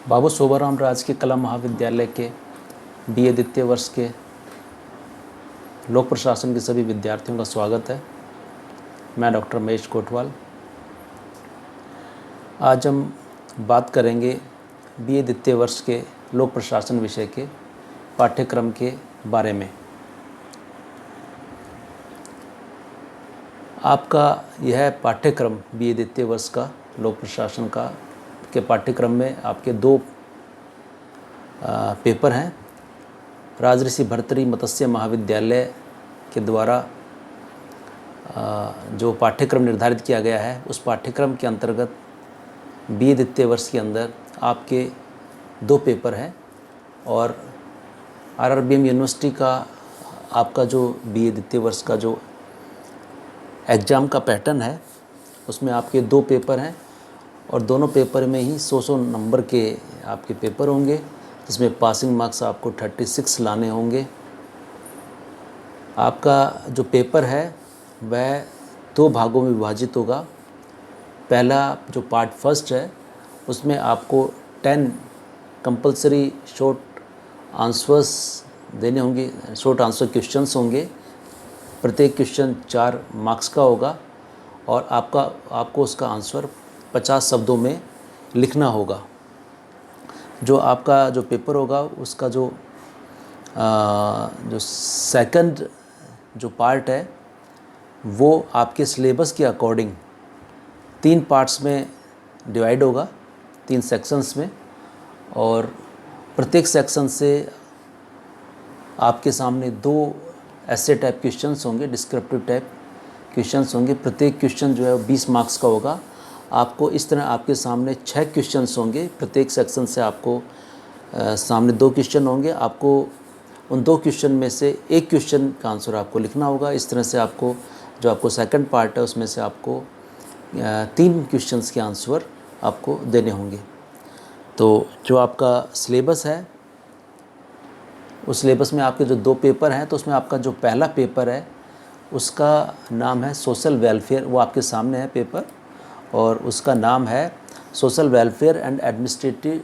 बाबू शोभाराम राजकीय कला महाविद्यालय के BA द्वितीय वर्ष के लोक प्रशासन के सभी विद्यार्थियों का स्वागत है। मैं डॉक्टर महेश कोटवाल। आज हम बात करेंगे BA द्वितीय वर्ष के लोक प्रशासन विषय के पाठ्यक्रम के बारे में। आपका यह पाठ्यक्रम BA द्वितीय वर्ष का लोक प्रशासन के पाठ्यक्रम में आपके दो पेपर हैं। राजऋषि भर्तृहरि मत्स्य महाविद्यालय के द्वारा जो पाठ्यक्रम निर्धारित किया गया है, उस पाठ्यक्रम के अंतर्गत BA द्वितीय वर्ष के अंदर आपके दो पेपर हैं और RRBM यूनिवर्सिटी का आपका जो BA द्वितीय वर्ष का जो एग्ज़ाम का पैटर्न है, उसमें आपके दो पेपर हैं और दोनों पेपर में ही 100 नंबर के आपके पेपर होंगे, जिसमें पासिंग मार्क्स आपको 36 लाने होंगे। आपका जो पेपर है वह दो भागों में विभाजित होगा। पहला जो पार्ट फर्स्ट है, उसमें आपको 10 कंपलसरी शॉर्ट आंसर्स देने होंगे, शॉर्ट आंसर क्वेश्चंस होंगे। प्रत्येक क्वेश्चन 4 मार्क्स का होगा और आपको उसका आंसर 50 शब्दों में लिखना होगा। जो आपका जो पेपर होगा उसका जो सेकंड जो पार्ट है, वो आपके सिलेबस के अकॉर्डिंग 3 पार्ट्स में डिवाइड होगा, 3 सेक्शंस में, और प्रत्येक सेक्शन से आपके सामने 2 ऐसे टाइप क्वेश्चंस होंगे, डिस्क्रिप्टिव टाइप क्वेश्चंस होंगे। प्रत्येक क्वेश्चन जो है 20 मार्क्स का होगा। आपको इस तरह आपके सामने 6 क्वेश्चंस होंगे। प्रत्येक सेक्शन से आपको सामने 2 क्वेश्चन होंगे। आपको उन 2 क्वेश्चन में से एक क्वेश्चन का आंसर आपको लिखना होगा। इस तरह से आपको जो आपको सेकंड पार्ट है, उसमें से आपको 3 क्वेश्चंस के आंसर आपको देने होंगे। तो जो आपका सिलेबस है, उस सिलेबस में आपके जो 2 पेपर हैं, तो उसमें आपका जो पहला पेपर है उसका नाम है सोशल वेलफेयर। वो आपके सामने है पेपर, और उसका नाम है social welfare and administrative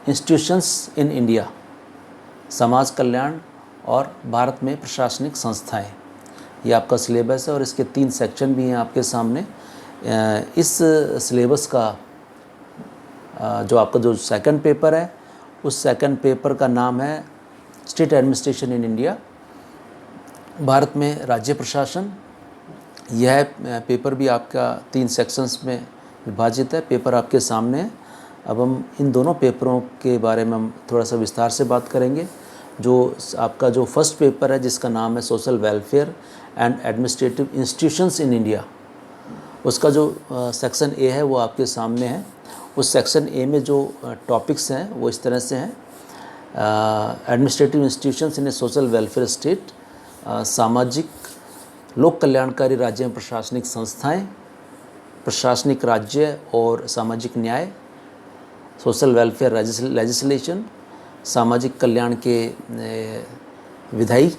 institutions in India, समाज कल्याण और भारत में प्रशासनिक संस्थाएं। ये आपका सिलेबस है और इसके 3 सेक्शन भी हैं आपके सामने। इस सिलेबस का जो आपका जो सेकंड पेपर है, उस सेकंड पेपर का नाम है state administration in India, Bharat में राज्य प्रशासन। यह पेपर भी आपका 3 सेक्शंस में विभाजित है। पेपर आपके सामने है। अब हम इन दोनों पेपरों के बारे में हम थोड़ा सा विस्तार से बात करेंगे। जो आपका जो फर्स्ट पेपर है, जिसका नाम है social welfare and administrative institutions in India, उसका जो सेक्शन ए है वो आपके सामने है। उस सेक्शन ए में जो टॉपिक्स हैं वो इस तरह से हैं: एडमिनिस्ट्रेटिव इंस्टीट्यूशंस इन ए सोशल वेलफेयर स्टेट, सामाजिक लोक कल्याणकारी राज्य में प्रशासनिक संस्थाएं, प्रशासनिक राज्य और सामाजिक न्याय, सोशल वेलफेयर लेजिस्लेशन, सामाजिक कल्याण के विधायी,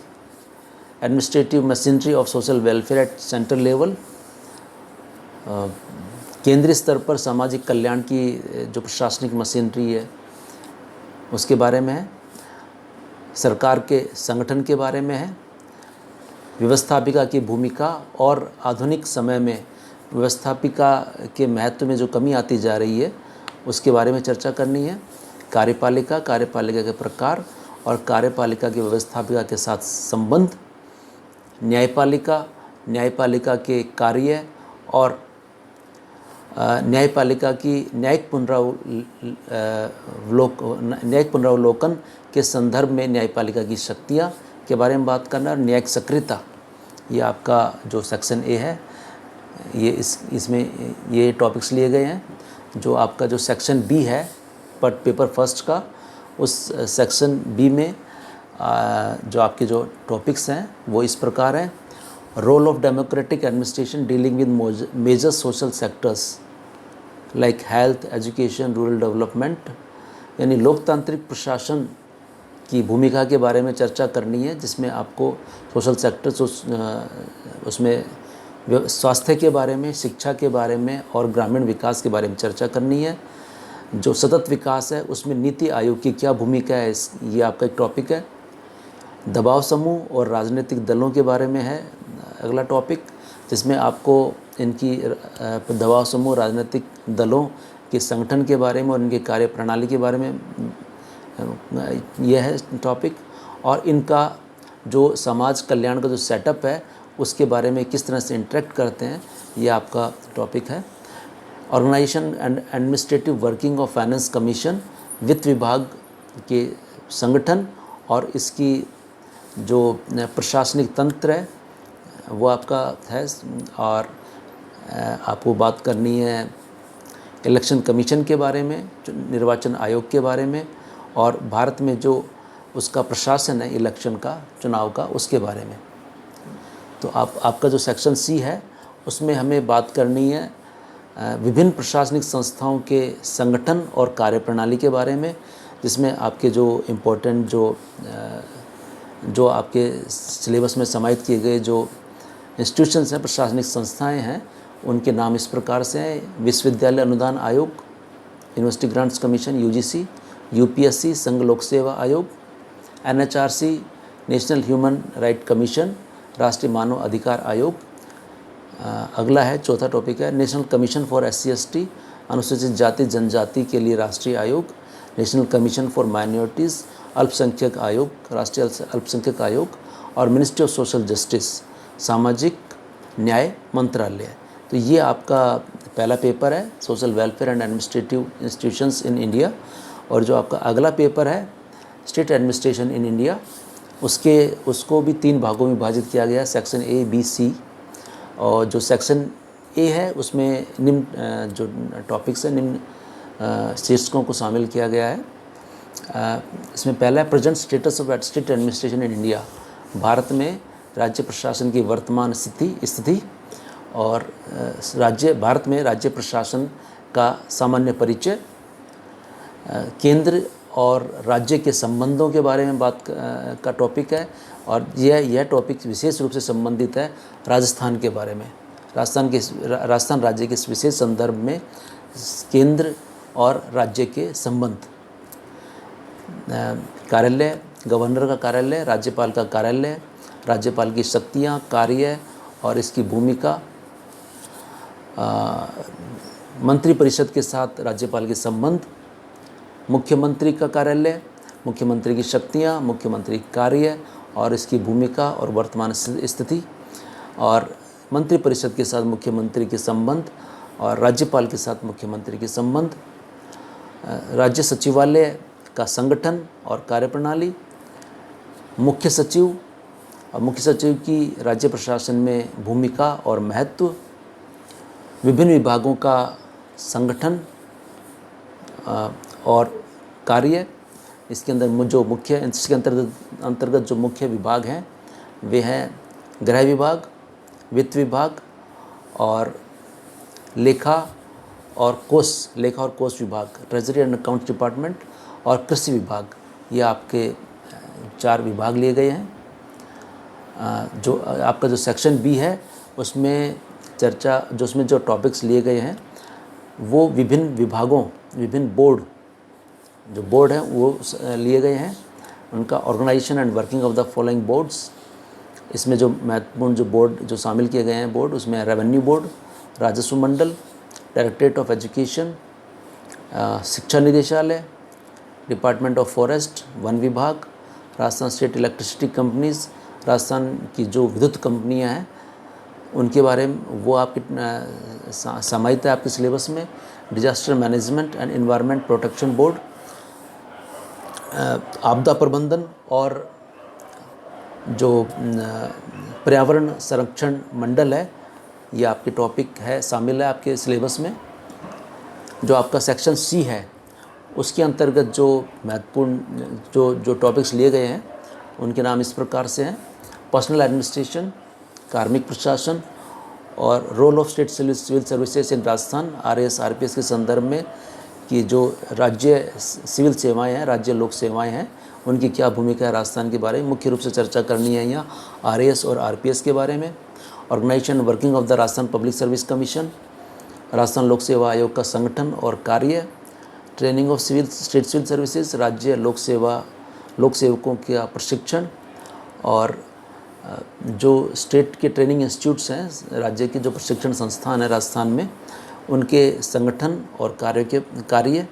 administrative machinery of social welfare at central level, केंद्रीय स्तर पर सामाजिक कल्याण की जो प्रशासनिक मशीनरी है उसके बारे में है, सरकार के संगठन के बारे में है, व्यवस्थापिका की भूमिका और आधुनिक समय में व्यवस्थापिका के महत्व में जो कमी आती जा रही है उसके बारे में चर्चा करनी है, कार्यपालिका के प्रकार और कार्यपालिका की व्यवस्थापिका के साथ संबंध, न्यायपालिका के कार्य और न्यायपालिका की न्यायिक पुनरावलोकन के संदर्भ में न्यायपालिका की शक्तियाँ के बारे में बात करना, और न्यायिक सक्रियता। ये आपका जो सेक्शन ए है, ये इसमें ये टॉपिक्स लिए गए हैं। जो आपका जो सेक्शन बी है पेपर फर्स्ट का, उस सेक्शन बी में जो आपके जो टॉपिक्स हैं वो इस प्रकार हैं: role of democratic administration dealing with major social sectors like health, education, rural development, यानी लोकतांत्रिक प्रशासन की भूमिका के बारे में चर्चा करनी है, जिसमें आपको सोशल सेक्टर्स उसमें स्वास्थ्य के बारे में, शिक्षा के बारे में और ग्रामीण विकास के बारे में चर्चा करनी है। जो सतत विकास है उसमें नीति आयोग की क्या भूमिका है, ये आपका एक टॉपिक है। दबाव समूह और राजनीतिक दलों के बारे में है अगला टॉपिक, जिसमें आपको इनकी दबाव समूह राजनीतिक दलों के संगठन के बारे में और इनकी कार्यप्रणाली के बारे में यह है टॉपिक, और इनका जो समाज कल्याण का जो सेटअप है उसके बारे में किस तरह से इंटरेक्ट करते हैं, ये आपका टॉपिक है। Organisation and administrative working of finance commission, वित्त विभाग के संगठन और इसकी जो प्रशासनिक तंत्र है वो आपका है। और आपको बात करनी है इलेक्शन कमीशन के बारे में, निर्वाचन आयोग के बारे में, और भारत में जो उसका प्रशासन है इलेक्शन का, चुनाव का, उसके बारे में। तो आपका जो सेक्शन सी है उसमें हमें बात करनी है विभिन्न प्रशासनिक संस्थाओं के संगठन और कार्यप्रणाली के बारे में, जिसमें आपके जो इम्पोर्टेंट जो आपके सिलेबस में समाहित किए गए जो इंस्टीट्यूशंस हैं, प्रशासनिक संस्थाएं हैं, उनके नाम इस प्रकार से हैं। विश्वविद्यालय अनुदान आयोग, university grants commission UGC, UPSC संघ लोक सेवा आयोग, NHRC national human right commission, राष्ट्रीय मानव अधिकार आयोग। अगला है चौथा टॉपिक है नेशनल कमीशन फॉर SC/ST अनुसूचित जाति जनजाति के लिए राष्ट्रीय आयोग, नेशनल कमीशन फॉर माइनॉरिटीज़ अल्पसंख्यक आयोग, राष्ट्रीय अल्पसंख्यक आयोग, और मिनिस्ट्री ऑफ सोशल जस्टिस सामाजिक न्याय मंत्रालय। तो ये आपका पहला पेपर है social welfare and administrative institutions in India. और जो आपका अगला पेपर है स्टेट एडमिनिस्ट्रेशन इन इंडिया, उसको भी 3 भागों में विभाजित किया गया है, सेक्शन A, B, C। और जो सेक्शन A है उसमें निम्न जो टॉपिक्स है, निम्न शीर्षकों को शामिल किया गया है। इसमें पहला है present status of state administration in India, Bharat में राज्य प्रशासन की वर्तमान स्थिति और भारत में राज्य प्रशासन का सामान्य परिचय, केंद्र और राज्य के संबंधों के बारे में बात का टॉपिक है। और यह टॉपिक विशेष रूप से संबंधित है राजस्थान के बारे में, राजस्थान राज्य के इस विशेष संदर्भ में केंद्र और राज्य के संबंध, कार्यालय, गवर्नर का कार्यालय, राज्यपाल का कार्यालय, राज्यपाल की शक्तियाँ, कार्य और इसकी भूमिका, मंत्रिपरिषद के साथ राज्यपाल के संबंध, मुख्यमंत्री का कार्यालय, मुख्यमंत्री की शक्तियाँ, मुख्यमंत्री कार्य और इसकी भूमिका और वर्तमान स्थिति, और मंत्रिपरिषद के साथ मुख्यमंत्री के संबंध और राज्यपाल के साथ मुख्यमंत्री के संबंध, राज्य सचिवालय का संगठन और कार्यप्रणाली, मुख्य सचिव और मुख्य सचिव की राज्य प्रशासन में भूमिका और महत्व, विभिन्न विभागों का संगठन और कार्य। इसके अंतर्गत जो मुख्य विभाग हैं वे हैं गृह विभाग, वित्त विभाग और लेखा और कोष विभाग, ट्रेजरी एंड अकाउंट्स डिपार्टमेंट, और कृषि विभाग। ये आपके 4 विभाग लिए गए हैं। जो आपका जो सेक्शन बी है उसमें उसमें जो टॉपिक्स लिए गए हैं वो विभिन्न विभागों, विभिन्न बोर्ड हैं वो लिए गए हैं, उनका organisation and working of the following boards. इसमें जो महत्वपूर्ण जो बोर्ड जो शामिल किए गए हैं बोर्ड, उसमें रेवेन्यू बोर्ड, राजस्व मंडल, डायरेक्टरेट ऑफ एजुकेशन, शिक्षा निदेशालय, डिपार्टमेंट ऑफ फॉरेस्ट, वन विभाग, Rajasthan state electricity companies, Rajasthan की जो विद्युत कंपनियां हैं उनके बारे में वो आपके समाहित है आपके सिलेबस में, disaster management and environment protection board, आपदा प्रबंधन और जो पर्यावरण संरक्षण मंडल है, ये आपके टॉपिक है शामिल है आपके सिलेबस में। जो आपका सेक्शन सी है उसके अंतर्गत जो महत्वपूर्ण जो टॉपिक्स लिए गए हैं उनके नाम इस प्रकार से हैं: पर्सनल एडमिनिस्ट्रेशन, कार्मिक प्रशासन और role of state civil services in Rajasthan, RAS RPS के संदर्भ में कि जो राज्य सिविल सेवाएं हैं, राज्य लोक सेवाएं हैं, उनकी क्या भूमिका है राजस्थान के बारे में मुख्य रूप से चर्चा करनी है यहाँ RAS और RPS के बारे में। Organisation working of the Rajasthan public service commission, Rajasthan लोक सेवा आयोग का संगठन और कार्य, training of state civil services, राज्य लोक सेवकों का प्रशिक्षण, और जो स्टेट के ट्रेनिंग इंस्टीट्यूट्स हैं, राज्य के जो प्रशिक्षण संस्थान है राजस्थान में, उनके संगठन और कार्य,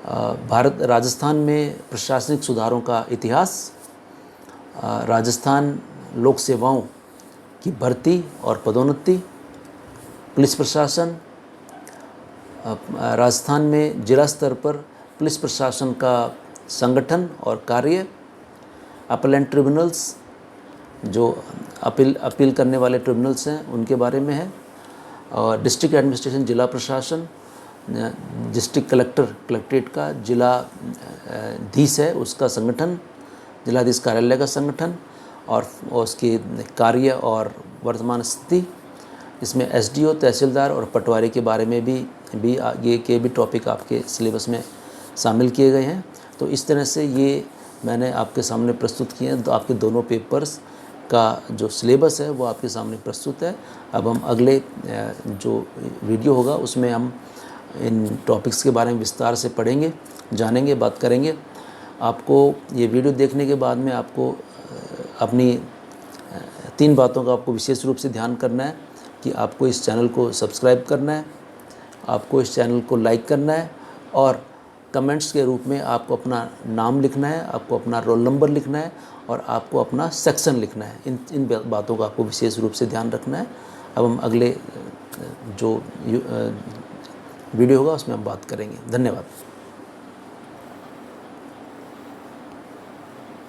राजस्थान में प्रशासनिक सुधारों का इतिहास, राजस्थान लोक सेवाओं की भर्ती और पदोन्नति, पुलिस प्रशासन, राजस्थान में जिला स्तर पर पुलिस प्रशासन का संगठन और कार्य, अपीलेंट ट्रिब्यूनल्स, जो अपील करने वाले ट्रिब्यूनल्स हैं उनके बारे में है, और डिस्ट्रिक्ट एडमिनिस्ट्रेशन जिला प्रशासन, डिस्ट्रिक्ट कलेक्ट्रेट का जिलाधीश है उसका संगठन, जिलाधीश कार्यालय का संगठन और उसके कार्य और वर्तमान स्थिति। इसमें एसडीओ, तहसीलदार और पटवारी के बारे में भी टॉपिक आपके सिलेबस में शामिल किए गए हैं। तो इस तरह से ये मैंने आपके सामने प्रस्तुत किए हैं। तो आपके दोनों पेपर्स का जो सिलेबस है वो आपके सामने प्रस्तुत है। अब हम अगले जो वीडियो होगा उसमें हम इन टॉपिक्स के बारे में विस्तार से पढ़ेंगे, जानेंगे, बात करेंगे। आपको ये वीडियो देखने के बाद में आपको अपनी 3 बातों का आपको विशेष रूप से ध्यान करना है कि आपको इस चैनल को सब्सक्राइब करना है, आपको इस चैनल को लाइक करना है, और कमेंट्स के रूप में आपको अपना नाम लिखना है, आपको अपना रोल नंबर लिखना है, और आपको अपना सेक्शन लिखना है। इन बातों का आपको विशेष रूप से ध्यान रखना है। अब हम अगले जो वीडियो होगा उसमें हम बात करेंगे। धन्यवाद।